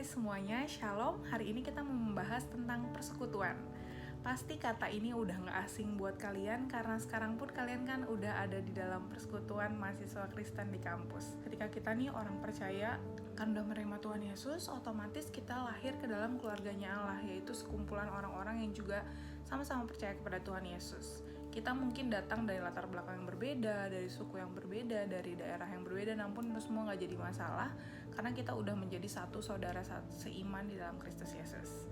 Hai semuanya, Shalom. Hari ini kita mau membahas tentang persekutuan. Pasti kata ini udah gak asing buat kalian karena sekarang pun kalian kan udah ada di dalam persekutuan mahasiswa Kristen di kampus. Ketika kita nih orang percaya kan udah menerima Tuhan Yesus, otomatis kita lahir ke dalam keluarganya Allah, yaitu sekumpulan orang-orang yang juga sama-sama percaya kepada Tuhan Yesus. Kita mungkin datang dari latar belakang yang berbeda, dari suku yang berbeda, dari daerah yang berbeda, namun itu semua gak jadi masalah karena kita udah menjadi satu saudara seiman di dalam Kristus Yesus.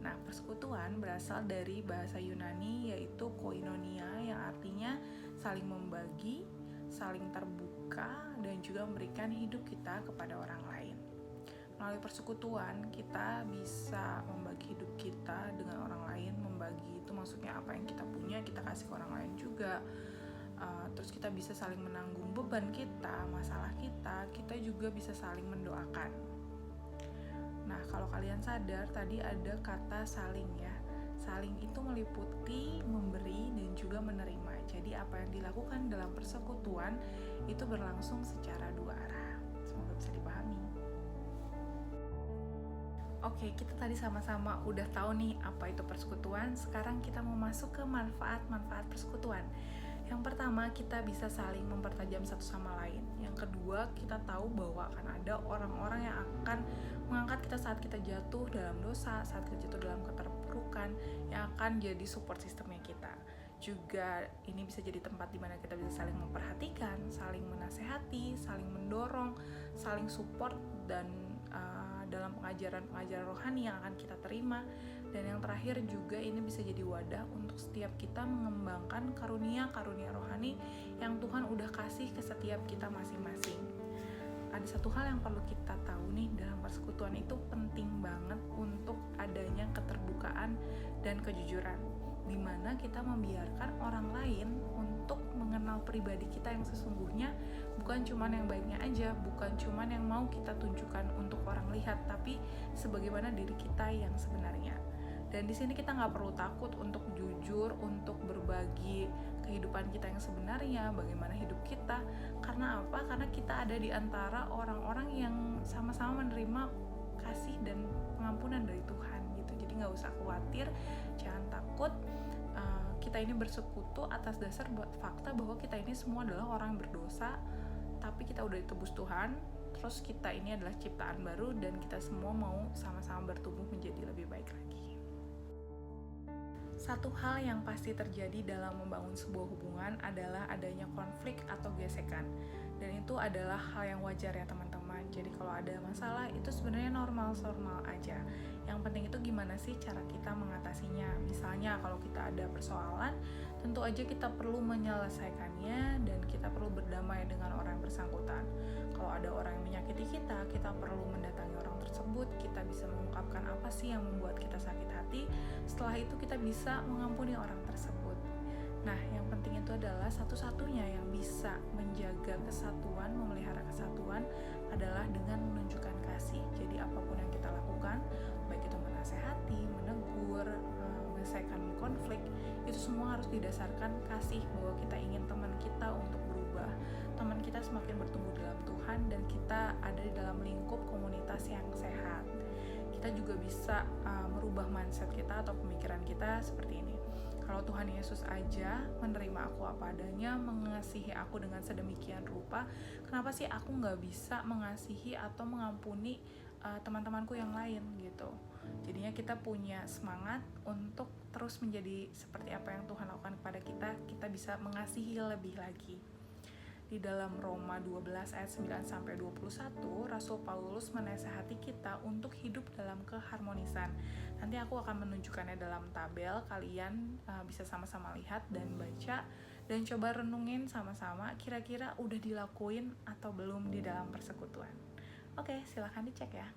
Nah, persekutuan berasal dari bahasa Yunani yaitu koinonia, yang artinya saling membagi, saling terbuka, dan juga memberikan hidup kita kepada orang lain. Melalui persekutuan, kita bisa membagi hidup kita dengan orang lain. Membagi itu maksudnya apa yang kita punya, kita kasih ke orang lain juga. Terus kita bisa saling menanggung beban kita, masalah kita juga bisa saling mendoakan. Nah, kalau kalian sadar, tadi ada kata saling ya. Saling itu meliputi memberi dan juga menerima. Jadi apa yang dilakukan dalam persekutuan itu berlangsung secara dua arah. Semoga bisa dipahami. Oke, kita tadi sama-sama udah tahu nih apa itu persekutuan. Sekarang kita mau masuk ke manfaat-manfaat persekutuan. Yang pertama, kita bisa saling mempertajam satu sama lain. Yang kedua, kita tahu bahwa akan ada orang-orang yang akan mengangkat kita saat kita jatuh dalam dosa, saat kita jatuh dalam keterpurukan, yang akan jadi support sistemnya kita. Juga ini bisa jadi tempat di mana kita bisa saling memperhatikan, saling menasehati, saling mendorong, saling support, dan dalam pengajaran rohani yang akan kita terima. Dan yang terakhir juga ini bisa jadi wadah untuk setiap kita mengembangkan karunia-karunia rohani yang Tuhan udah kasih ke setiap kita masing-masing. Ada satu hal yang perlu kita tahu nih, dalam persekutuan itu penting banget untuk adanya keterbukaan dan kejujuran, di mana kita membiarkan orang lain untuk mengenal pribadi kita yang sesungguhnya, bukan cuman yang baiknya aja, bukan cuman yang mau kita tunjukkan untuk orang lihat, tapi sebagaimana diri kita yang sebenarnya. Dan di sini kita nggak perlu takut untuk jujur, untuk berbagi kehidupan kita yang sebenarnya, bagaimana hidup kita. Karena apa? Karena kita ada di antara orang-orang yang sama-sama menerima kasih dan pengampunan dari Tuhan gitu. Jadi nggak usah khawatir, jangan takut. Kita ini bersekutu atas dasar buat fakta bahwa kita ini semua adalah orang yang berdosa, tapi kita udah ditebus Tuhan. Terus kita ini adalah ciptaan baru dan kita semua mau sama-sama bertumbuh menjadi lebih baik lagi. Satu hal yang pasti terjadi dalam membangun sebuah hubungan adalah adanya konflik atau gesekan. Dan itu adalah hal yang wajar ya teman-teman. Jadi kalau ada masalah itu sebenarnya normal aja. Yang penting itu gimana sih cara kita mengatasinya. Misalnya kalau kita ada persoalan, tentu aja kita perlu menyelesaikannya dan kita perlu berdamai dengan orang yang bersangkutan. Kalau ada orang yang menyakiti kita, kita perlu mendatangi orang tersebut. Kita bisa mengungkapkan apa sih yang membuat kita sakit hati. Setelah itu kita bisa mengampuni orang tersebut. Nah, yang penting itu adalah satu-satunya yang bisa menjaga kesatuan, memelihara kesatuan adalah dengan menunjukkan kasih. Jadi apapun yang kita lakukan, baik itu menasehati, menegur, menyelesaikan konflik, itu semua harus didasarkan kasih, bahwa kita ingin teman kita untuk berubah, teman kita semakin bertumbuh dalam Tuhan, dan kita ada di dalam lingkup komunitas yang sehat. Kita juga bisa merubah mindset kita atau pemikiran kita seperti ini. Kalau Tuhan Yesus aja menerima aku apa adanya, mengasihi aku dengan sedemikian rupa, kenapa sih aku gak bisa mengasihi atau mengampuni teman-temanku yang lain gitu. Jadinya kita punya semangat untuk terus menjadi seperti apa yang Tuhan lakukan kepada kita. Kita bisa mengasihi lebih lagi. Di dalam Roma 12 ayat 9-21, Rasul Paulus menasihati kita untuk hidup dalam keharmonisan. Nanti aku akan menunjukkannya dalam tabel, kalian bisa sama-sama lihat dan baca, dan coba renungin sama-sama kira-kira udah dilakuin atau belum di dalam persekutuan. Oke, silahkan dicek ya.